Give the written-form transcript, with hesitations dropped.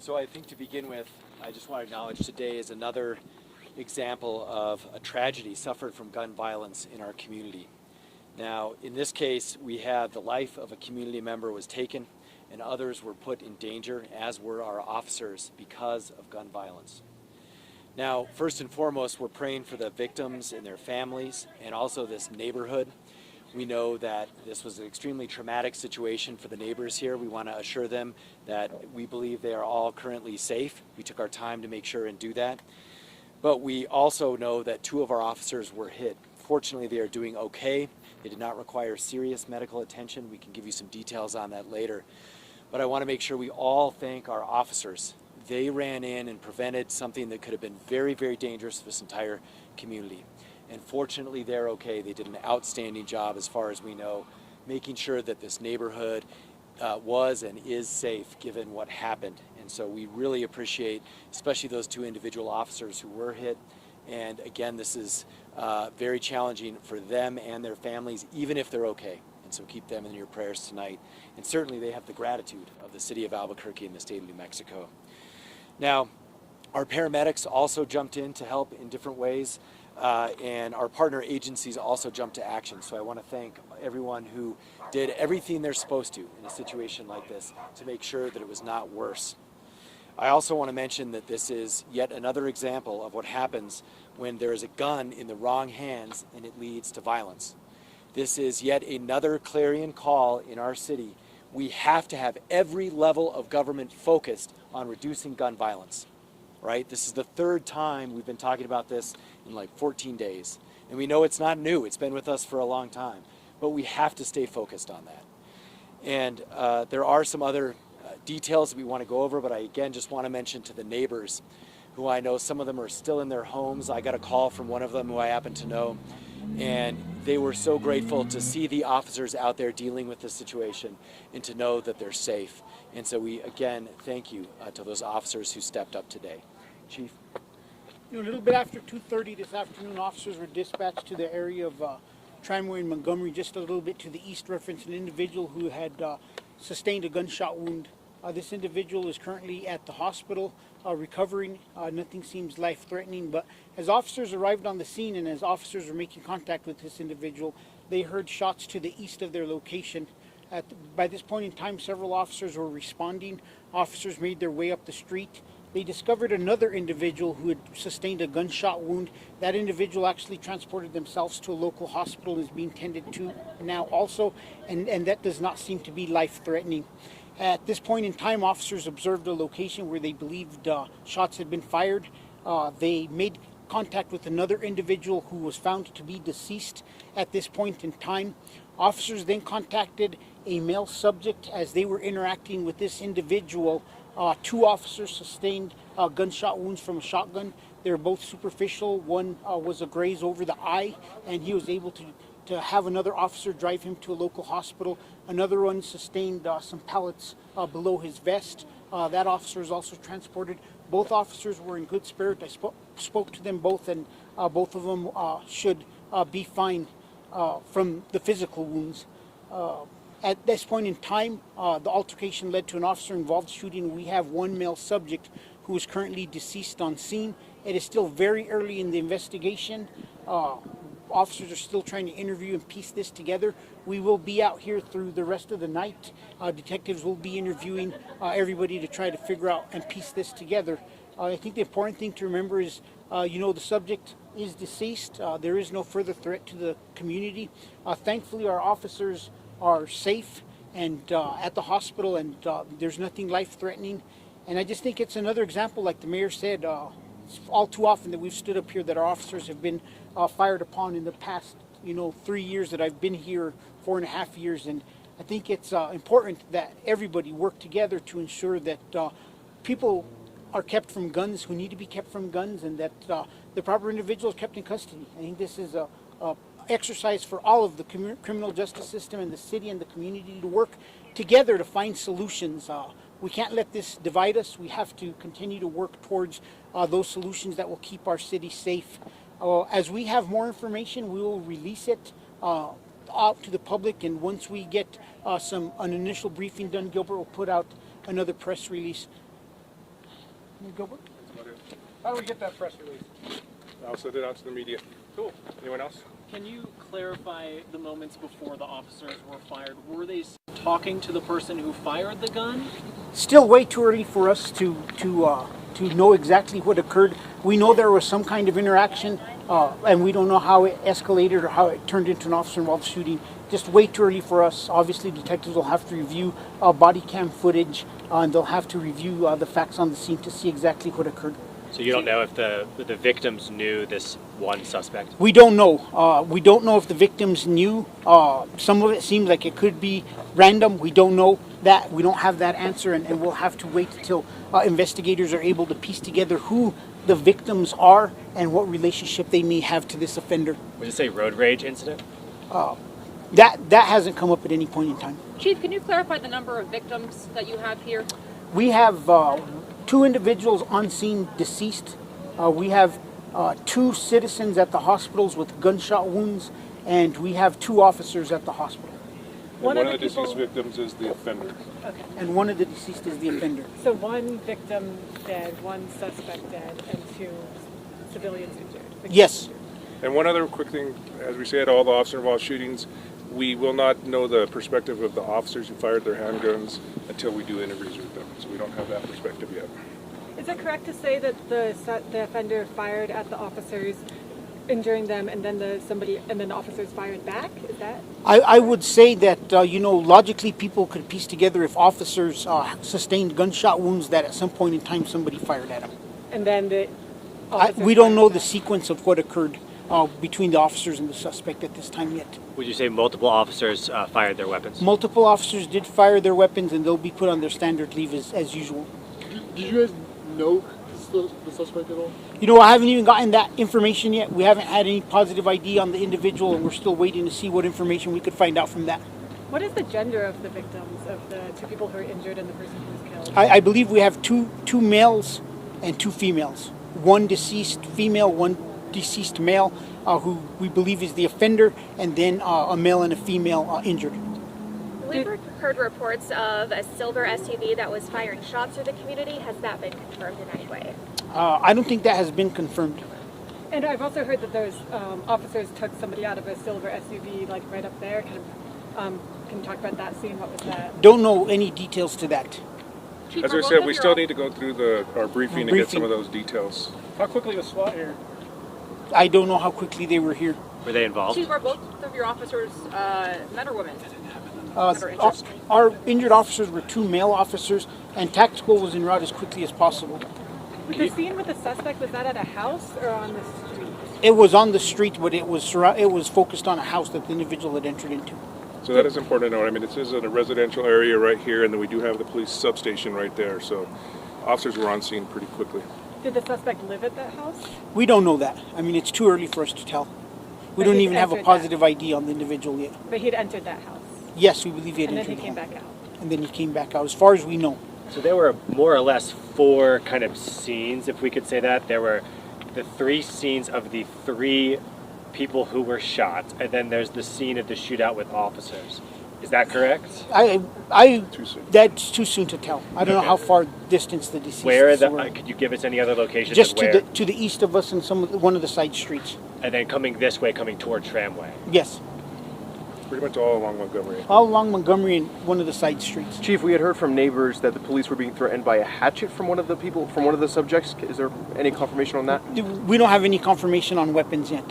So I think to begin with, I just want to acknowledge today is another example of a tragedy suffered from gun violence in our community. Now, in this case, we had the life of a community member was taken and others were put in danger, as were our officers, because of gun violence. Now, first and foremost, we're praying for the victims and their families and also this neighborhood. We know that this was an extremely traumatic situation for the neighbors here. We want to assure them that we believe they are all currently safe. We took our time to make sure and do that. But we also know that 2 of our officers were hit. Fortunately, they are doing okay. They did not require serious medical attention. We can give you some details on that later. But I want to make sure we all thank our officers. They ran in and prevented something that could have been very, very dangerous for this entire community. And fortunately, they're okay. They did an outstanding job, as far as we know, making sure that this neighborhood was and is safe given what happened. And so we really appreciate, especially those 2 individual officers who were hit. And again, this is very challenging for them and their families, even if they're okay. And so keep them in your prayers tonight. And certainly they have the gratitude of the city of Albuquerque and the state of New Mexico. Now, our paramedics also jumped in to help in different ways. And our partner agencies also jumped to action. So I want to thank everyone who did everything they're supposed to in a situation like this to make sure that it was not worse. I also want to mention that this is yet another example of what happens when there is a gun in the wrong hands and it leads to violence. This is yet another clarion call in our city. We have to have every level of government focused on reducing gun violence. Right? This is the 3rd time we've been talking about this in like 14 days. And we know it's not new. It's been with us for a long time. But we have to stay focused on that. And there are some other details that we want to go over, but I again just want to mention to the neighbors, who I know some of them are still in their homes. I got a call from one of them who I happen to know. And they were so grateful to see the officers out there dealing with the situation and to know that they're safe. And so we, again, thank you to those officers who stepped up today. Chief? A little bit after 2:30 this afternoon, officers were dispatched to the area of Tramway in Montgomery, just a little bit to the east, reference an individual who had sustained a gunshot wound. This individual is currently at the hospital recovering. Nothing seems life-threatening, but as officers arrived on the scene and as officers were making contact with this individual, they heard shots to the east of their location. By this point in time, several officers were responding. Officers made their way up the street. They discovered another individual who had sustained a gunshot wound. That individual actually transported themselves to a local hospital and is being tended to now also, and that does not seem to be life-threatening. At this point in time, officers observed a location where they believed shots had been fired. They made contact with another individual who was found to be deceased at this point in time. Officers then contacted a male subject as they were interacting with this individual. 2 officers sustained gunshot wounds from a shotgun. They were both superficial. One was a graze over the eye, and he was able to have another officer drive him to a local hospital. Another one sustained some pellets below his vest. That officer is also transported. Both officers were in good spirit. I spoke to them both, and both of them should be fine from the physical wounds. At this point in time, the altercation led to an officer-involved shooting. We have 1 male subject who is currently deceased on scene. It is still very early in the investigation. Officers are still trying to interview and piece this together. We will be out here through the rest of the night. Detectives will be interviewing everybody to try to figure out and piece this together. I think the important thing to remember is, the subject is deceased. There is no further threat to the community. Thankfully, our officers are safe and at the hospital, and there's nothing life-threatening. And I just think it's another example, like the mayor said, it's all too often that we've stood up here that our officers have been fired upon in the past, 3 years that I've been here, 4.5 years. And I think it's important that everybody work together to ensure that people are kept from guns who need to be kept from guns, and that the proper individual is kept in custody. I think this is a exercise for all of the criminal justice system and the city and the community to work together to find solutions. We can't let this divide us. We have to continue to work towards those solutions that will keep our city safe. As we have more information, we will release it out to the public, and once we get an initial briefing done, Gilbert will put out another press release. Gilbert? That's about it. How do we get that press release? I'll send it out to the media. Cool. Anyone else? Can you clarify the moments before the officers were fired? Were they talking to the person who fired the gun? Still way too early for us to know exactly what occurred. We know there was some kind of interaction, and we don't know how it escalated or how it turned into an officer-involved shooting. Just way too early for us. Obviously, detectives will have to review body cam footage, and they'll have to review the facts on the scene to see exactly what occurred. So you don't know if the victims knew this one suspect? We don't know. We don't know if the victims knew. Some of it seems like it could be random. We don't know that. We don't have that answer, and we'll have to wait until investigators are able to piece together who the victims are and what relationship they may have to this offender. Was this a road rage incident? That hasn't come up at any point in time. Chief, can you clarify the number of victims that you have here? We have 2 individuals on scene deceased. We have 2 citizens at the hospitals with gunshot wounds, and we have 2 officers at the hospital. One of the deceased victims is the offender. Okay. And one of the deceased is the offender. So one victim dead, one suspect dead, and 2 civilians injured. Yes. And one other quick thing, as we say at all the officer-involved shootings, we will not know the perspective of the officers who fired their handguns until we do interviews with them. So we don't have that perspective yet. Is it correct to say that the offender fired at the officers, injuring them, and then the officers fired back? Is that? I would say that, logically people could piece together if officers sustained gunshot wounds that at some point in time somebody fired at them. And then the We don't know the sequence of what occurred between the officers and the suspect at this time yet. Would you say multiple officers fired their weapons? Multiple officers did fire their weapons, and they'll be put on their standard leave as usual. Did you guys know the suspect at all? I haven't even gotten that information yet. We haven't had any positive ID on the individual, and we're still waiting to see what information we could find out from that. What is the gender of the victims, of the 2 people who are injured and the person who was killed? I believe we have two males and 2 females. One deceased female, one deceased male, who we believe is the offender, and then a male and a female injured. We've heard reports of a silver SUV that was firing shots through the community. Has that been confirmed in any way? I don't think that has been confirmed. And I've also heard that those officers took somebody out of a silver SUV, like right up there. Can you talk about that scene? What was that? Don't know any details to that. Chief, As are I both said, of we your still need to go through our briefing and get some of those details. How quickly was SWAT here? I don't know how quickly they were here. Were they involved? Chief, are both of your officers men or women? Our injured officers were 2 male officers, and tactical was en route as quickly as possible. The scene with the suspect, was that at a house or on the street? It was on the street, but it was focused on a house that the individual had entered into. So that is important to know. I mean, this is in a residential area right here, and then we do have the police substation right there. So officers were on scene pretty quickly. Did the suspect live at that house? We don't know that. I mean, it's too early for us to tell. We But don't he's even have a entered positive ID on the individual yet. But he'd entered that house. Yes, we believe he had And then entered he came the home. back out. And then he came back out, as far as we know. So there were more or less 4 kind of scenes, if we could say that. There were the 3 scenes of the 3 people who were shot, and then there's the scene of the shootout with officers. Is that correct? Too soon. That's too soon to tell. I don't know how far distance the deceased Where were. could you give us any other locations Just of where? to the east of us and one of the side streets. And then coming this way, coming toward Tramway. Yes, Pretty much all along Montgomery. all along Montgomery and one of the side streets. Chief, we had heard from neighbors that the police were being threatened by a hatchet from one of the subjects. Is there any confirmation on that? We don't have any confirmation on weapons yet.